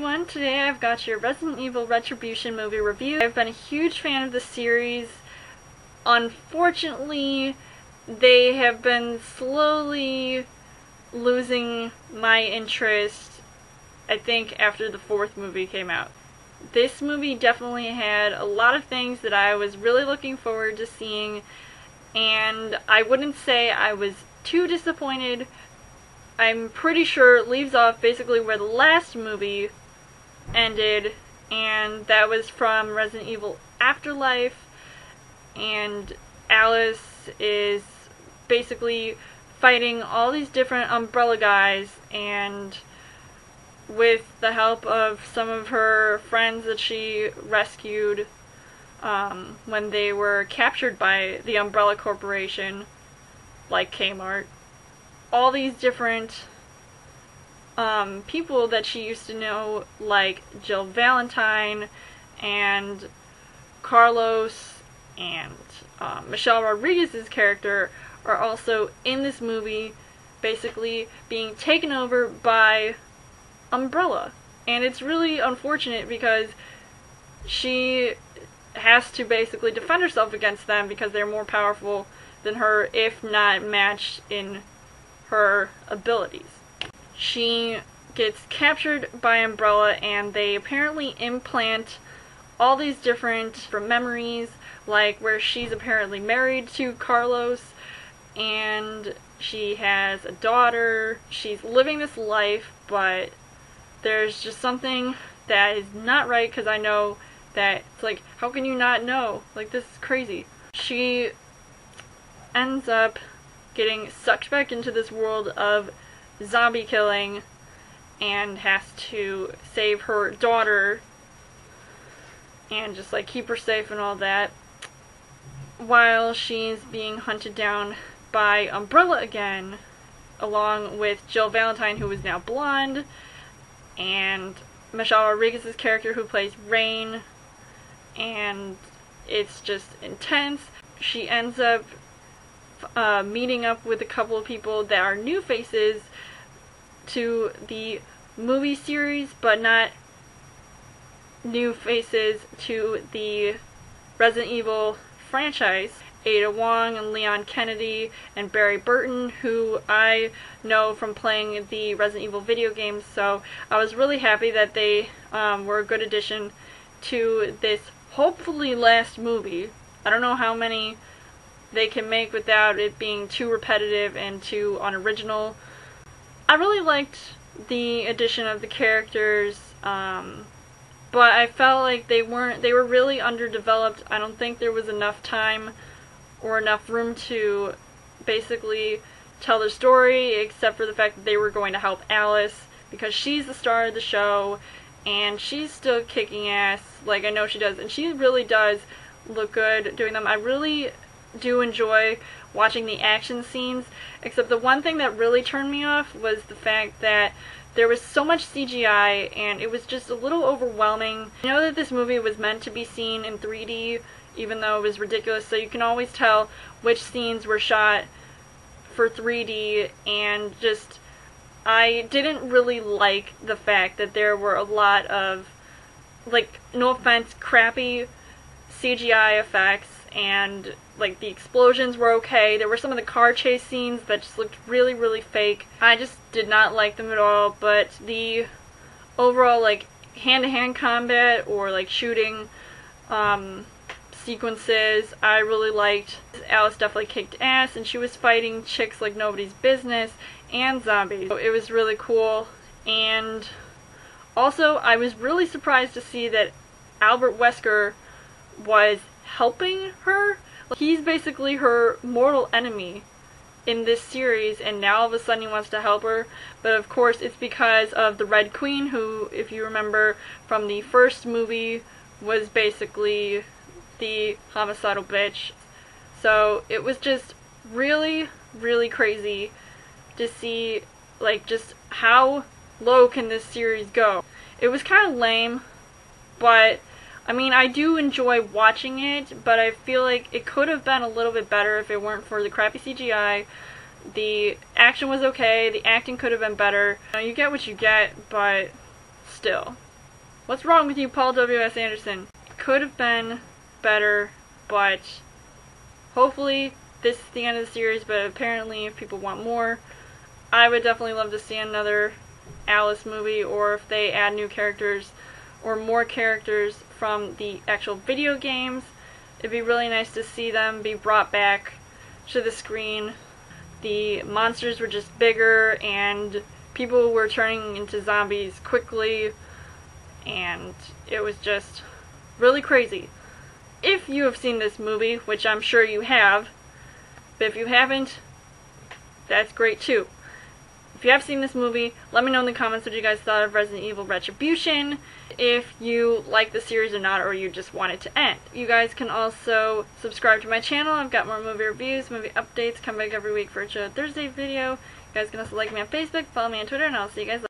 everyone, today I've got your Resident Evil Retribution movie review. I've been a huge fan of the series. Unfortunately, they have been slowly losing my interest, I think, after the fourth movie came out. This movie definitely had a lot of things that I was really looking forward to seeing, and I wouldn't say I was too disappointed. I'm pretty sure it leaves off basically where the last movie ended, and that was from Resident Evil Afterlife, and Alice is basically fighting all these different Umbrella guys, and with the help of some of her friends that she rescued when they were captured by the Umbrella Corporation, like Kmart. All these different people that she used to know, like Jill Valentine and Carlos and Michelle Rodriguez's character, are also in this movie, basically being taken over by Umbrella. And it's really unfortunate because she has to basically defend herself against them because they're more powerful than her, if not matched in her abilities. She gets captured by Umbrella, and they apparently implant all these different memories, like where she's apparently married to Carlos, and she has a daughter. She's living this life, but there's just something that is not right, because I know that it's like, how can you not know? Like, this is crazy. She ends up getting sucked back into this world of zombie killing and has to save her daughter and just like keep her safe and all that, while she's being hunted down by Umbrella again, along with Jill Valentine, who is now blonde, and Michelle Rodriguez's character, who plays Rain, and it's just intense. She ends up meeting up with a couple of people that are new faces to the movie series, but not new faces to the Resident Evil franchise. Ada Wong and Leon Kennedy and Barry Burton, who I know from playing the Resident Evil video games, so I was really happy that they were a good addition to this hopefully last movie. I don't know how many they can make without it being too repetitive and too unoriginal. I really liked the addition of the characters, but I felt like they were really underdeveloped. I don't think there was enough time or enough room to basically tell their story, except for the fact that they were going to help Alice, because she's the star of the show, and she's still kicking ass, like I know she does, and she really does look good doing them. I really do enjoy watching the action scenes, except the one thing that really turned me off was the fact that there was so much CGI, and it was just a little overwhelming. I know that this movie was meant to be seen in 3D, even though it was ridiculous, so you can always tell which scenes were shot for 3D, and just, I didn't really like the fact that there were a lot of, like, no offense, crappy CGI effects, and like the explosions were okay. There were some of the car chase scenes that just looked really, really fake. I just did not like them at all, but the overall like hand-to-hand combat or like shooting sequences I really liked. Alice definitely kicked ass, and she was fighting chicks like nobody's business and zombies. So it was really cool. And also I was really surprised to see that Albert Wesker was helping her. He's basically her mortal enemy in this series, and now all of a sudden he wants to help her. But of course it's because of the Red Queen, who, if you remember from the first movie, was basically the homicidal bitch. So it was just really, really crazy to see, like, just how low can this series go. It was kind of lame, but I mean, I do enjoy watching it, but I feel like it could have been a little bit better if it weren't for the crappy CGI. The action was okay, the acting could have been better. You get what you get, but still. What's wrong with you, Paul W.S. Anderson? Could have been better, but hopefully this is the end of the series, but apparently if people want more, I would definitely love to see another Alice movie, or if they add new characters or more characters from the actual video games, it'd be really nice to see them be brought back to the screen. The monsters were just bigger and people were turning into zombies quickly, and it was just really crazy. If you have seen this movie, which I'm sure you have, but if you haven't, that's great too. If you have seen this movie, let me know in the comments what you guys thought of Resident Evil Retribution, if you like the series or not, or you just want it to end. You guys can also subscribe to my channel. I've got more movie reviews, movie updates, come back every week for a Thursday video. You guys can also like me on Facebook, follow me on Twitter, and I'll see you guys later.